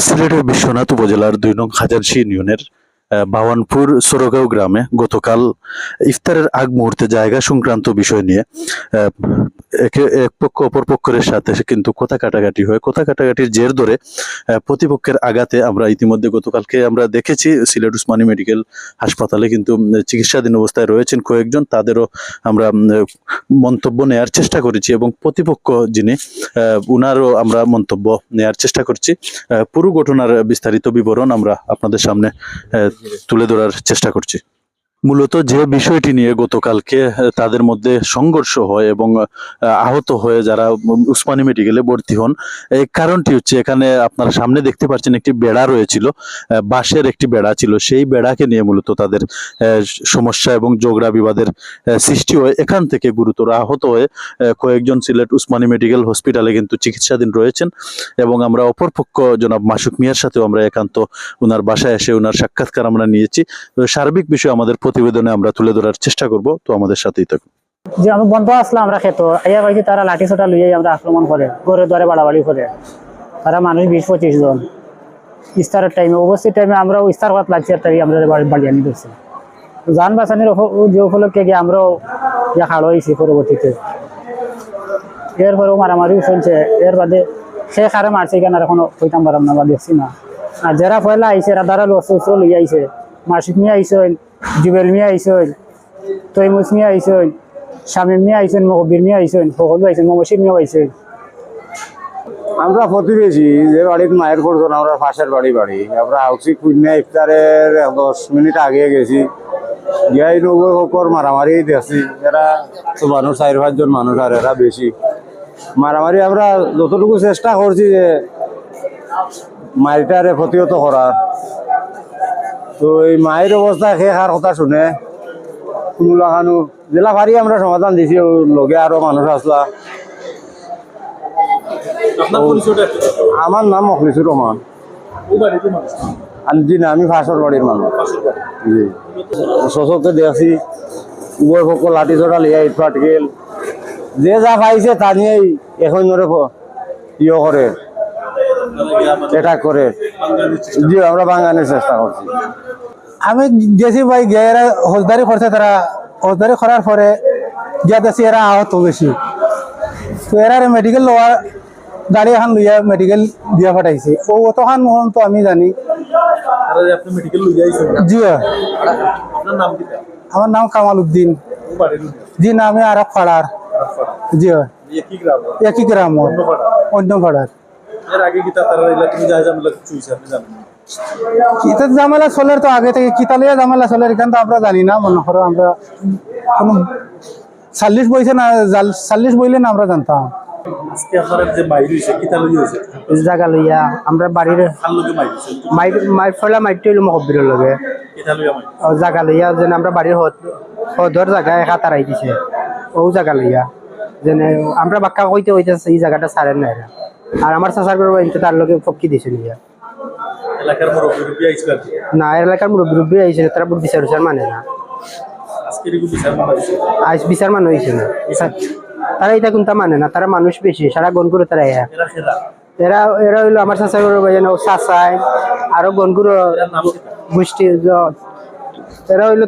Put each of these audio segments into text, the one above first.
সিলেটের বিশ্বনাথ উপজেলার ২ নং খাজানশী ইউনিয়নের বাওয়ানপুর সোরগাঁও গ্রামে গতকাল ইফতারের আগ মুহূর্তে জায়গা সংক্রান্ত বিষয় নিয়ে আহ, এক পক্ষ অপর পক্ষের সাথে কিন্তু কথা কাটাকাটি হয়। কথা কাটাকাটির জের ধরে প্রতিপক্ষের আঘাতে আমরা ইতিমধ্যে গতকালকে আমরা দেখেছি সিলেট উসমানী মেডিকেল হাসপাতালে কিন্তু চিকিৎসাধীন অবস্থায় রয়েছেন কয়েকজন, তাদেরও আমরা মন্তব্য নেয়ার চেষ্টা করেছি এবং প্রতিপক্ষ যিনি উনারও আমরা মন্তব্য নেয়ার চেষ্টা করছি। পুরো ঘটনার বিস্তারিত বিবরণ আমরা আপনাদের সামনে তুলে ধরার চেষ্টা করছি। মূলত যে বিষয়টি নিয়ে গতকালকে তাদের মধ্যে সংঘর্ষ হয় এবং আহত হয়ে যারা উসমানী মেডিকেলে ভর্তি হন, এই কারণটি হচ্ছে এখানে আপনারা সামনে দেখতে পাচ্ছেন একটি বেড়া রয়েছিল, বাঁশের একটি বেড়া ছিল, সেই বেড়াকে নিয়ে মূলত তাদের সমস্যা এবং ঝগড়া বিবাদের সৃষ্টি হয়। এখান থেকে গুরুতর আহত হয়ে কয়েকজন সিলেট উসমানী মেডিকেল হসপিটালে কিন্তু চিকিৎসাধীন রয়েছেন এবং আমরা অপরপক্ষ জনাব মাসুক মিয়ার সাথেও আমরা একান্ত ওনার বাসায় এসে ওনার সাক্ষাৎকার আমরা নিয়েছি। তো সার্বিক বিষয় আমাদের প্রতিবেদনে আমরা তুলে ধরার চেষ্টা করব, তো আমাদের সাথেই থাকুন। যে আমি বন্ধ আসলাম আমরা খেতো আইয়া পাইছি তারা লাঠি ছোটা লইয়াই আমরা আক্রমণ করে গড়ে দরে বাড়াবাড়ি করে। তারা মানুষ ২০-২৫ জন ইস্তারের টাইমে উপস্থিত টাইমে আমরা ইস্তার হাত লাগছে তাই আমরা বাড়ি আনি দিচ্ছি। যান বাঁচানির যে উপলক্ষে গিয়ে আমরাও ইয়া খাড়ো হয়েছি পরবর্তীতে। এরপরেও মারামারিও চলছে। এর বাদে সে খারে মারছে কেন আর এখনো কইতাম পারাম না বা দেখছি না। আর যারা পয়লা আইসে রাধারা লসল লইয়া আইসে, মাসিক মিয়া আইসেন, জুবেল মিয়া আইসেন, তৈমুস মিয়া আইসেন, শামীম মিয়া আইসেন, মহবির মিয়া আইসেন, ফখরুল আইসেন, মমশির মিয়া আইসেন। আমরা প্রতিবেশী যে বাড়ির মায়ের করছেন আমরা পাশের বাড়ি আমরা হাউসি কুন্যা ইফতারের 10 মিনিট আগে গেছি, গিয়াই নৌকর মারামারি দেখছি। এরা তো মানুষ 4-5 জন মানুষ আর এরা বেশি মারামারি। আমরা যতটুকু চেষ্টা করছি যে মাইটারে প্রতিহত করার, তো এই মায়ের অবস্থা খেয়ে খার কথা শুনে কোনো লাগানো জেলা ভারী আমরা সমাধান দিছি। লগে আরো মানুষ আসলা। আমার নাম মখলিসুর রহমান। জি না, আমি ফাঁসর বাড়ির মানুষ। জি শশকে দেখছি উভয় পক্ষ লাঠি চড়া লিয়া ইট পাটকেল যে যা পাইছে তা নিয়েই এখন ধরে ইয়ে করে অ্যাটাক করে। জি আমরা ভাঙানোর চেষ্টা করছি। আমি গেছি ভাই এরা হজদারি করছে, তারা হজদারি করার পরে গিয়া দেখছি এরা আহত বেশি। তো এরা মেডিকেল লওয়ার গাড়ি এখন লইয়া মেডিকেল দিয়া পাঠাইছে। ও অতখান মহন তো আমি জানি। জি আমার নাম কামাল উদ্দিন। জি না, আমি আরব পাড়ার। জি একই গ্রাম অন্য পাড়ার। কিতা ঝামেলা চলে তো আগে থেকে কিতালিয়া ঝামেলা চলে এখান তো আমরা জানি না। মনে করো আমরা কোনো 40 বইছে না, 40 বইলে না আমরা জানতাম। জায়গা লইয়া আমরা বাড়ির মাইর ফলা মাইরটা হইলো মহব্বিরের লগে জায়গা লইয়া যেন আমরা বাড়ির হদর জায়গা একা তারাই দিছে। ও জায়গা লইয়া যেন আমরা বাক্কা কইতে হইতেছে এই জায়গাটা ছাড়েন না এরা। আর আমার চাচার করবো তার লগে পক্ষী দিছে নিয়া না, এলাকার মুরব্বী আইসে তারা বিচার মানে না। আজ বিচার মানে হয়েছে না, তারা এটা কোনটা মানে না। তারা মানুষ বেশি, সারা গনগুলো তারা এরা এরা হইলো আমার চাচা চাচাই আরো গনগুলো গোষ্ঠী। এরা হইলো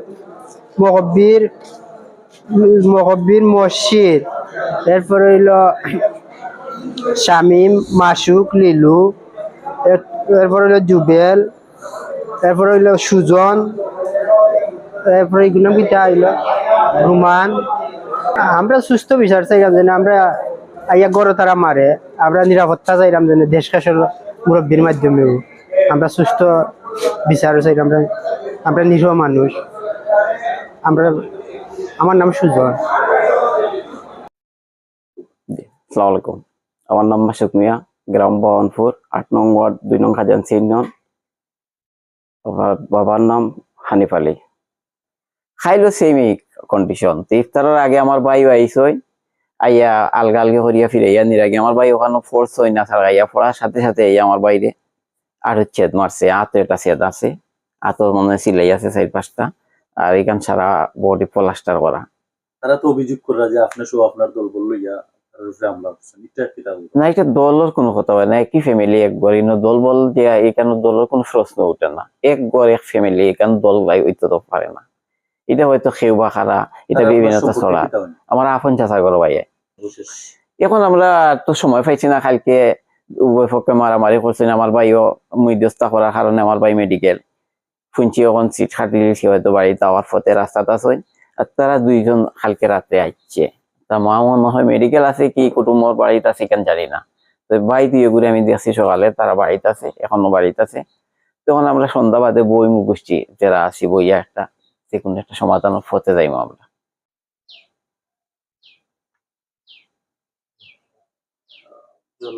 মহব্বির মসজিদ, এরপরে হইলো শামীম, মাসুক, লিলু, এরপরে হইলো জুবেল, এরপরে হইলো সুজন, এরপরে এগুলো কিটা হইলো রুমান। আমরা সুস্থ বিচার চাইলাম যেন আমরা আইয়া গড়ে তারা মারে, আমরা নিরাপত্তা চাইলাম যেন দেশ শাসন মুরব্বীর মাধ্যমেও আমরা সুস্থ বিচার চাইলাম। আমরা নিরীহ মানুষ। আমার নাম সুজন। আসসালামু আলাইকুম, আমার নাম মাসুক মিয়া, গ্রাম বাওয়ানপুর, 8 নং ওয়ার্ড, 2 নং খাজানশী ইউনিয়ন। বাবার নাম হানিফ আলী। খাইলো সেমি কন্ডিশন। ইফতারের আগে আমার ভাই আইসই আইয়া আলগা আলগে করিয়া ফিরাইয়া নিরাগে আমার ভাই ওখানে ফোর্স হই না সারাইয়া পড়ার সাথে সাথে আমার বাইরে আর ছেদ মারছে। হাতে একটা ছেদ আছে, হাতও মনে সিলাই আছে 4-5টা, আর এখান সারা বডি প্লাস্টার করা। তারা তো অভিযোগ করে যে আপনি সব আপনার দল বললো হামলা করছেন এটা কি তাহলে না এটা দলের কোনো কথা হয় না, একই ফ্যামিলি এক ঘর, ইনো দল বল যে এখানে দলের কোনো প্রশ্ন উঠে না, এক ঘর এক ফ্যামিলি, এখানে দল ভাই হইতে তো পারে না। এটা হয়তো খেউ বা খারা, এটা বিভিন্নতা ছড়া। আমার আপন চাচা ঘর ভাই। এখন আমরা তো সময় পাইছি না, কালকে উভয় পক্ষে মারামারি করছেন, আমার ভাইও মধ্যস্থতা করার কারণে আমার ভাই মেডিকেল শুনছি, এখন সিট খাটি দিয়েছি, হয়তো বাড়িতে আওয়ার পথে রাস্তাটা আছে, আর তারা দুইজন কালকে রাতে আসছে। তা মা মনে হয় মেডিকেল আছে কি কুটুম্বর বাড়িতে আছে কেন জানি না, তো ভাই দিয়ে ঘুরে আমি দেখছি সকালে তারা বাড়িতে আছে, এখনো বাড়িতে আছে। তখন আমরা সন্ধ্যা বাদে বই মুখোষ্ঠী যারা আছি বইয়া একটা যে কোনো একটা সমাধান পথে যাইবো আমরা।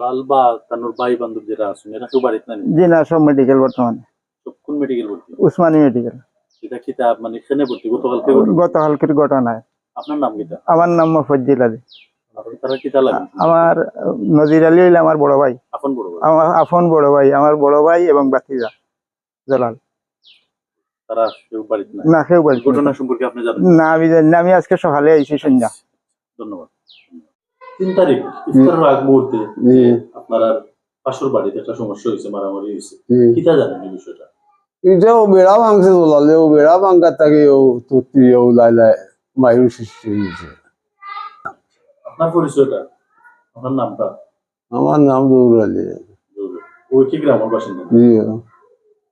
লাল বা তানোর ভাই বান্ধব যারা আছেন এরা কেউ বাড়িতে নাই? জি না, সব মেডিকেল বর্তমানে সব কোন মেডিকেল ভর্তি? উসমানী মেডিকেল। এটা কি তা মানে এখানে ভর্তি গতকালকে ভর্তি? গতকালকের ঘটনায়। আপনার নাম কিটা? আমার নাম মফজ্জিল আলী। আপনার তারা কিটা লাগে? আমার নজির আলী হইলে আমার বড় ভাই, আপন বড় ভাই? আমার আপন বড় ভাই, আমার বড় ভাই এবং বাতিজা জালাল। তারা কেউ বাড়িতে নাই? না, কেউ বাড়ি ঘটনা সম্পর্কে আপনি জানেন? না, আমি জানি না, আমি আজকে সকালে আইছি সন্ধ্যা। ধন্যবাদ। 3 তারিখ ইফতারের আগ মুহূর্তে আপনার পাশের বাড়িতে একটা সমস্যা হয়েছে, মারামারি হয়েছে, কিটা জানেন এই বিষয়টা? এটাও বেড়া ভাঙছে, বলালে ও বেড়া ভাঙার তাকে ও তুতি ও লাইলায় মায়ুর সৃষ্টি হয়েছে। আপনার পরিচয়টা, আপনার নামটা? আমার নাম দৌড়ালি। ওই কি গ্রামের বাসিন্দা? জি